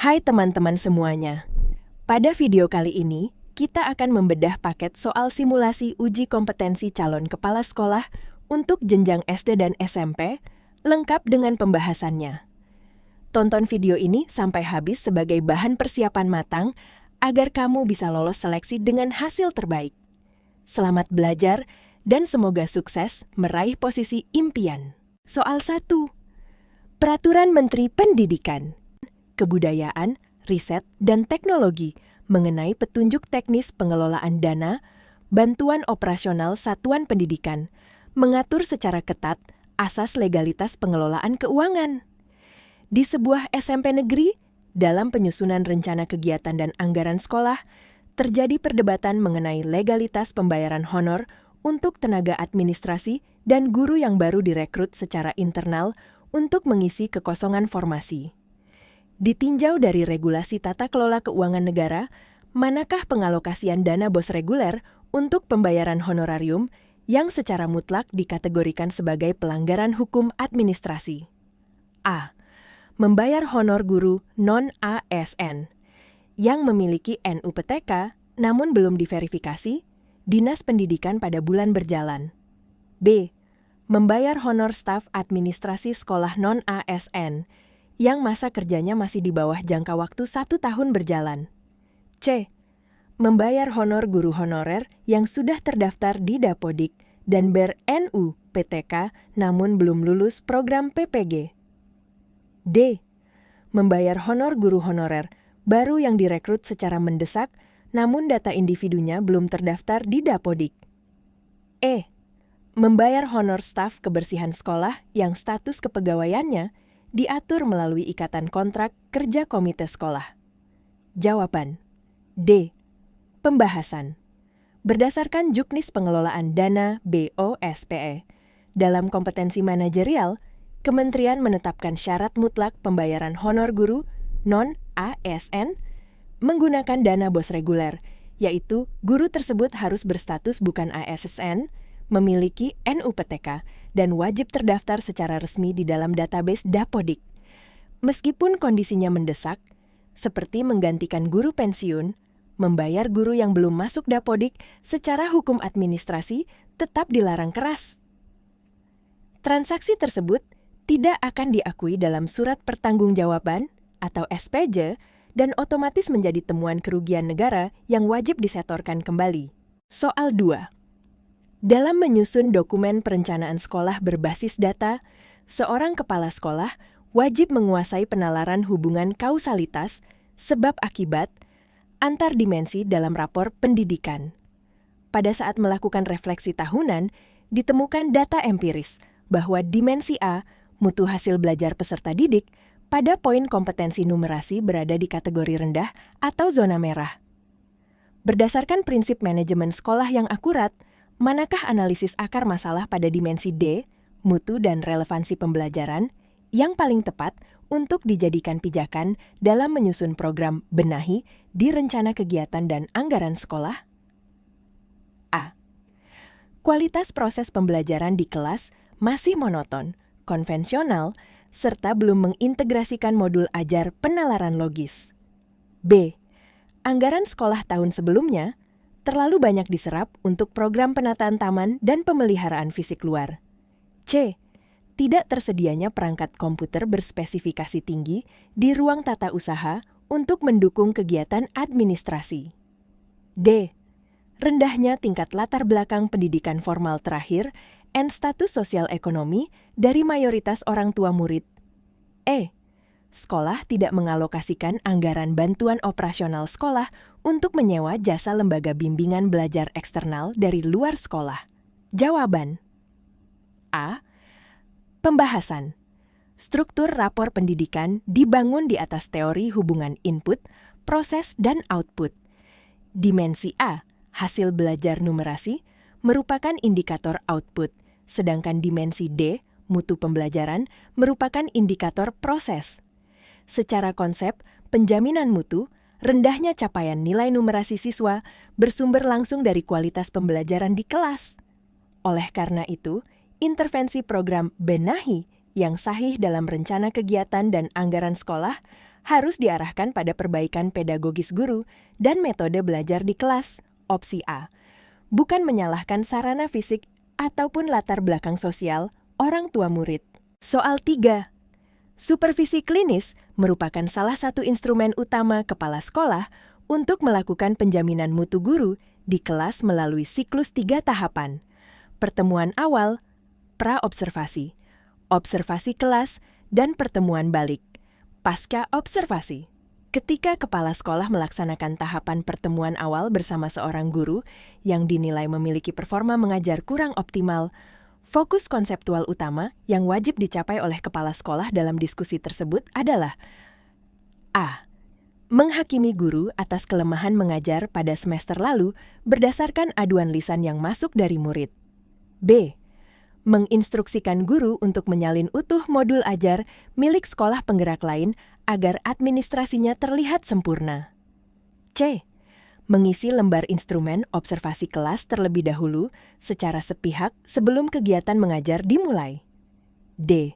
Hai teman-teman semuanya. Pada video kali ini, kita akan membedah paket soal simulasi uji kompetensi calon kepala sekolah untuk jenjang SD dan SMP, lengkap dengan pembahasannya. Tonton video ini sampai habis sebagai bahan persiapan matang agar kamu bisa lolos seleksi dengan hasil terbaik. Selamat belajar dan semoga sukses meraih posisi impian. Soal 1. Peraturan Menteri Pendidikan, Kebudayaan, Riset, dan Teknologi mengenai petunjuk teknis pengelolaan dana, bantuan operasional satuan pendidikan, mengatur secara ketat asas legalitas pengelolaan keuangan. Di sebuah SMP negeri, dalam penyusunan rencana kegiatan dan anggaran sekolah, terjadi perdebatan mengenai legalitas pembayaran honor untuk tenaga administrasi dan guru yang baru direkrut secara internal untuk mengisi kekosongan formasi. Ditinjau dari regulasi tata kelola keuangan negara, manakah pengalokasian dana BOS reguler untuk pembayaran honorarium yang secara mutlak dikategorikan sebagai pelanggaran hukum administrasi? A. Membayar honor guru non-ASN yang memiliki NUPTK namun belum diverifikasi Dinas Pendidikan pada bulan berjalan. B. Membayar honor staf administrasi sekolah non-ASN yang masa kerjanya masih di bawah jangka waktu 1 tahun berjalan. C. Membayar honor guru honorer yang sudah terdaftar di Dapodik dan ber-NU-PTK namun belum lulus program PPG. D. Membayar honor guru honorer baru yang direkrut secara mendesak namun data individunya belum terdaftar di Dapodik. E. Membayar honor staf kebersihan sekolah yang status kepegawaiannya diatur melalui ikatan kontrak kerja komite sekolah. Jawaban D. Pembahasan. Berdasarkan Juknis Pengelolaan Dana BOSPE, dalam kompetensi manajerial, Kementerian menetapkan syarat mutlak pembayaran honor guru non-ASN menggunakan dana BOS reguler, yaitu guru tersebut harus berstatus bukan ASN, memiliki NUPTK, dan wajib terdaftar secara resmi di dalam database Dapodik. Meskipun kondisinya mendesak, seperti menggantikan guru pensiun, membayar guru yang belum masuk Dapodik secara hukum administrasi tetap dilarang keras. Transaksi tersebut tidak akan diakui dalam surat pertanggungjawaban atau SPJ dan otomatis menjadi temuan kerugian negara yang wajib disetorkan kembali. Soal 2. Dalam menyusun dokumen perencanaan sekolah berbasis data, seorang kepala sekolah wajib menguasai penalaran hubungan kausalitas, sebab akibat, antar dimensi dalam rapor pendidikan. Pada saat melakukan refleksi tahunan, ditemukan data empiris bahwa dimensi A, mutu hasil belajar peserta didik, pada poin kompetensi numerasi berada di kategori rendah atau zona merah. Berdasarkan prinsip manajemen sekolah yang akurat, manakah analisis akar masalah pada dimensi D, mutu dan relevansi pembelajaran, yang paling tepat untuk dijadikan pijakan dalam menyusun program benahi di rencana kegiatan dan anggaran sekolah? A. Kualitas proses pembelajaran di kelas masih monoton, konvensional, serta belum mengintegrasikan modul ajar penalaran logis. B. Anggaran sekolah tahun sebelumnya terlalu banyak diserap untuk program penataan taman dan pemeliharaan fisik luar. C. Tidak tersedianya perangkat komputer berspesifikasi tinggi di ruang tata usaha untuk mendukung kegiatan administrasi. D. Rendahnya tingkat latar belakang pendidikan formal terakhir dan status sosial ekonomi dari mayoritas orang tua murid. E. Sekolah tidak mengalokasikan anggaran bantuan operasional sekolah untuk menyewa jasa lembaga bimbingan belajar eksternal dari luar sekolah. Jawaban A. Pembahasan. Struktur rapor pendidikan dibangun di atas teori hubungan input, proses, dan output. Dimensi A, hasil belajar numerasi, merupakan indikator output, sedangkan dimensi D, mutu pembelajaran, merupakan indikator proses. Secara konsep, penjaminan mutu, rendahnya capaian nilai numerasi siswa bersumber langsung dari kualitas pembelajaran di kelas. Oleh karena itu, intervensi program benahi yang sahih dalam rencana kegiatan dan anggaran sekolah harus diarahkan pada perbaikan pedagogis guru dan metode belajar di kelas, opsi A. Bukan menyalahkan sarana fisik ataupun latar belakang sosial orang tua murid. Soal 3. Supervisi klinis merupakan salah satu instrumen utama kepala sekolah untuk melakukan penjaminan mutu guru di kelas melalui siklus 3 tahapan. Pertemuan awal, pra-observasi, observasi kelas, dan pertemuan balik. Pasca observasi. Ketika kepala sekolah melaksanakan tahapan pertemuan awal bersama seorang guru yang dinilai memiliki performa mengajar kurang optimal, fokus konseptual utama yang wajib dicapai oleh kepala sekolah dalam diskusi tersebut adalah A. Menghakimi guru atas kelemahan mengajar pada semester lalu berdasarkan aduan lisan yang masuk dari murid. B. Menginstruksikan guru untuk menyalin utuh modul ajar milik sekolah penggerak lain agar administrasinya terlihat sempurna. C. Mengisi lembar instrumen observasi kelas terlebih dahulu secara sepihak sebelum kegiatan mengajar dimulai. D.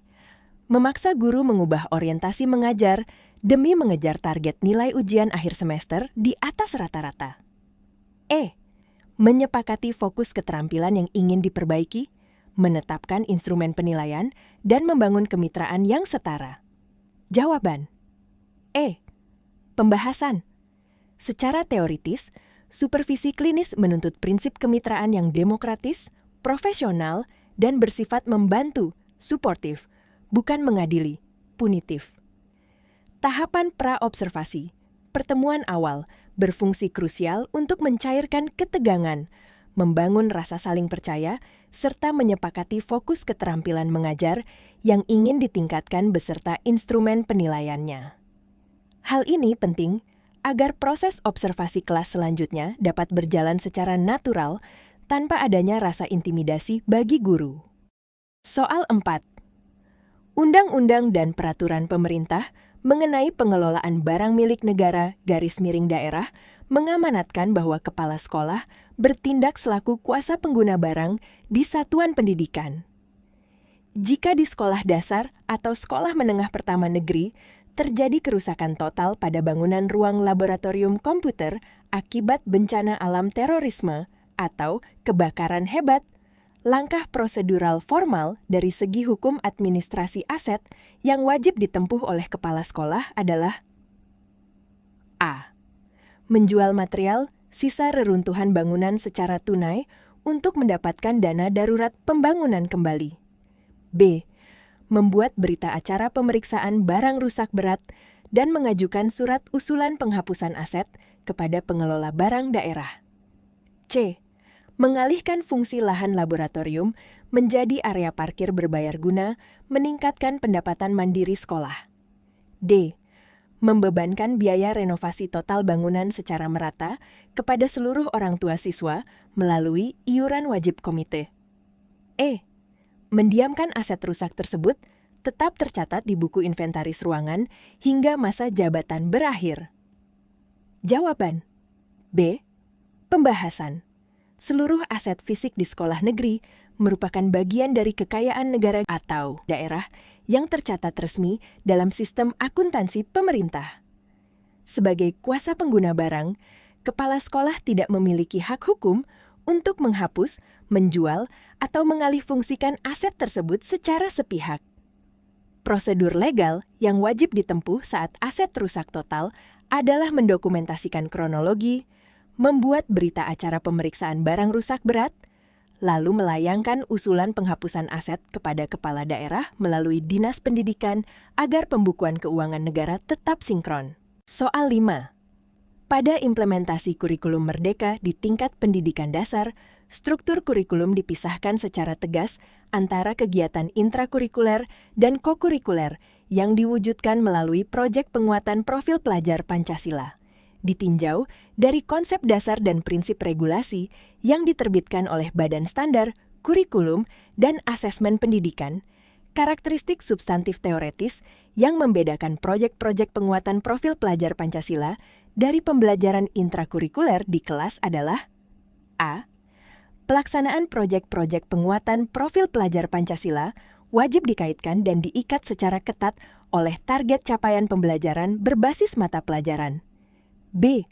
Memaksa guru mengubah orientasi mengajar demi mengejar target nilai ujian akhir semester di atas rata-rata. E. Menyepakati fokus keterampilan yang ingin diperbaiki, menetapkan instrumen penilaian, dan membangun kemitraan yang setara. Jawaban. E. Pembahasan. Secara teoritis, supervisi klinis menuntut prinsip kemitraan yang demokratis, profesional, dan bersifat membantu, suportif, bukan mengadili, punitif. Tahapan pra-observasi, pertemuan awal, berfungsi krusial untuk mencairkan ketegangan, membangun rasa saling percaya, serta menyepakati fokus keterampilan mengajar yang ingin ditingkatkan beserta instrumen penilaiannya. Hal ini penting agar proses observasi kelas selanjutnya dapat berjalan secara natural tanpa adanya rasa intimidasi bagi guru. Soal 4. Undang-undang dan peraturan pemerintah mengenai pengelolaan barang milik negara _daerah mengamanatkan bahwa kepala sekolah bertindak selaku kuasa pengguna barang di satuan pendidikan. Jika di sekolah dasar atau sekolah menengah pertama negeri terjadi kerusakan total pada bangunan ruang laboratorium komputer akibat bencana alam terorisme atau kebakaran hebat, langkah prosedural formal dari segi hukum administrasi aset yang wajib ditempuh oleh kepala sekolah adalah A. Menjual material sisa reruntuhan bangunan secara tunai untuk mendapatkan dana darurat pembangunan kembali. B. Membuat berita acara pemeriksaan barang rusak berat dan mengajukan surat usulan penghapusan aset kepada pengelola barang daerah. C. Mengalihkan fungsi lahan laboratorium menjadi area parkir berbayar guna, meningkatkan pendapatan mandiri sekolah. D. Membebankan biaya renovasi total bangunan secara merata kepada seluruh orang tua siswa melalui iuran wajib komite. E. Mendiamkan aset rusak tersebut tetap tercatat di buku inventaris ruangan hingga masa jabatan berakhir. Jawaban. B. Pembahasan. Seluruh aset fisik di sekolah negeri merupakan bagian dari kekayaan negara atau daerah yang tercatat resmi dalam sistem akuntansi pemerintah. Sebagai kuasa pengguna barang, kepala sekolah tidak memiliki hak hukum untuk menghapus, menjual, atau mengalihfungsikan aset tersebut secara sepihak. Prosedur legal yang wajib ditempuh saat aset rusak total adalah mendokumentasikan kronologi, membuat berita acara pemeriksaan barang rusak berat, lalu melayangkan usulan penghapusan aset kepada kepala daerah melalui Dinas Pendidikan agar pembukuan keuangan negara tetap sinkron. Soal 5. Pada implementasi kurikulum merdeka di tingkat pendidikan dasar, struktur kurikulum dipisahkan secara tegas antara kegiatan intrakurikuler dan kokurikuler yang diwujudkan melalui proyek penguatan profil pelajar Pancasila. Ditinjau dari konsep dasar dan prinsip regulasi yang diterbitkan oleh Badan Standar, Kurikulum, dan Asesmen Pendidikan, karakteristik substantif teoretis yang membedakan proyek-proyek penguatan profil pelajar Pancasila dari pembelajaran intrakurikuler di kelas adalah A. Pelaksanaan proyek-proyek penguatan profil pelajar Pancasila wajib dikaitkan dan diikat secara ketat oleh target capaian pembelajaran berbasis mata pelajaran. B.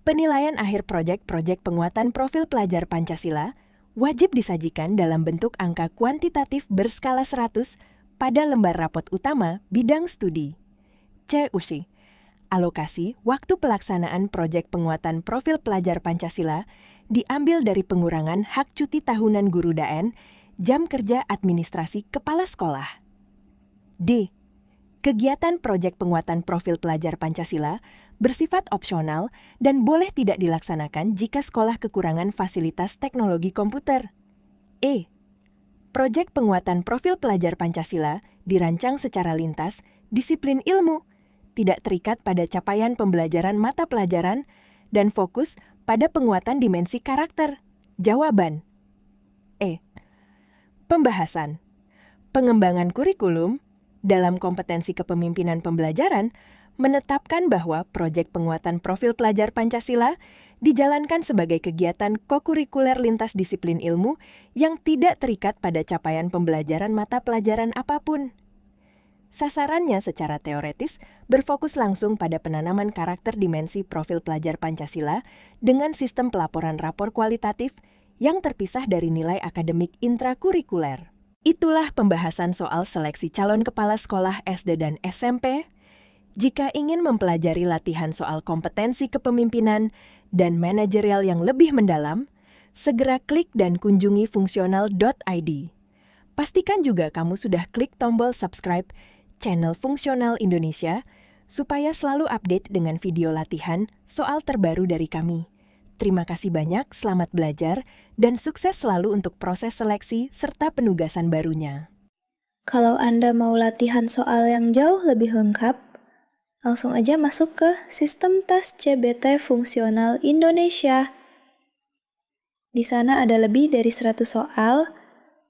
Penilaian akhir proyek-proyek penguatan profil pelajar Pancasila wajib disajikan dalam bentuk angka kuantitatif berskala 100 pada lembar rapot utama bidang studi. C. Ushi. Alokasi waktu pelaksanaan proyek penguatan profil pelajar Pancasila diambil dari pengurangan hak cuti tahunan guru DAEN, jam kerja administrasi kepala sekolah. D. Kegiatan proyek penguatan profil pelajar Pancasila bersifat opsional dan boleh tidak dilaksanakan jika sekolah kekurangan fasilitas teknologi komputer. E. Proyek penguatan profil pelajar Pancasila dirancang secara lintas, disiplin ilmu, tidak terikat pada capaian pembelajaran mata pelajaran, dan fokus pada penguatan dimensi karakter. Jawaban. E. Pembahasan. Pengembangan kurikulum dalam kompetensi kepemimpinan pembelajaran menetapkan bahwa proyek penguatan profil pelajar Pancasila dijalankan sebagai kegiatan kokurikuler lintas disiplin ilmu yang tidak terikat pada capaian pembelajaran mata pelajaran apapun. Sasarannya secara teoretis berfokus langsung pada penanaman karakter dimensi profil pelajar Pancasila dengan sistem pelaporan rapor kualitatif yang terpisah dari nilai akademik intrakurikuler. Itulah pembahasan soal seleksi calon kepala sekolah SD dan SMP. Jika ingin mempelajari latihan soal kompetensi kepemimpinan dan manajerial yang lebih mendalam, segera klik dan kunjungi fungsional.id. Pastikan juga kamu sudah klik tombol subscribe channel Fungsional Indonesia supaya selalu update dengan video latihan soal terbaru dari kami. Terima kasih banyak, selamat belajar, dan sukses selalu untuk proses seleksi serta penugasan barunya. Kalau Anda mau latihan soal yang jauh lebih lengkap, langsung aja masuk ke Sistem Tes CBT Fungsional Indonesia. Di sana ada lebih dari 100 soal,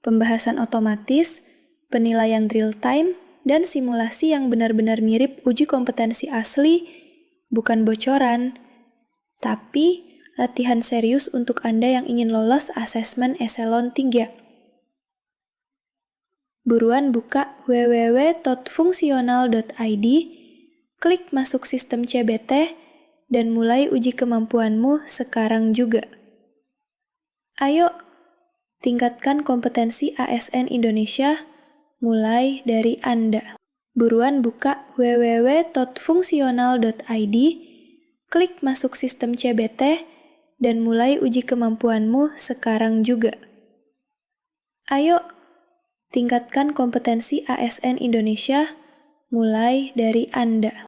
pembahasan otomatis, penilaian real time, dan simulasi yang benar-benar mirip uji kompetensi asli, bukan bocoran, tapi latihan serius untuk Anda yang ingin lolos asesmen eselon 3. Buruan buka www.fungsional.id, klik masuk sistem CBT, dan mulai uji kemampuanmu sekarang juga. Ayo, tingkatkan kompetensi ASN Indonesia mulai dari Anda. Buruan buka www.fungsional.id, klik masuk sistem CBT, dan mulai uji kemampuanmu sekarang juga. Ayo, tingkatkan kompetensi ASN Indonesia mulai dari Anda.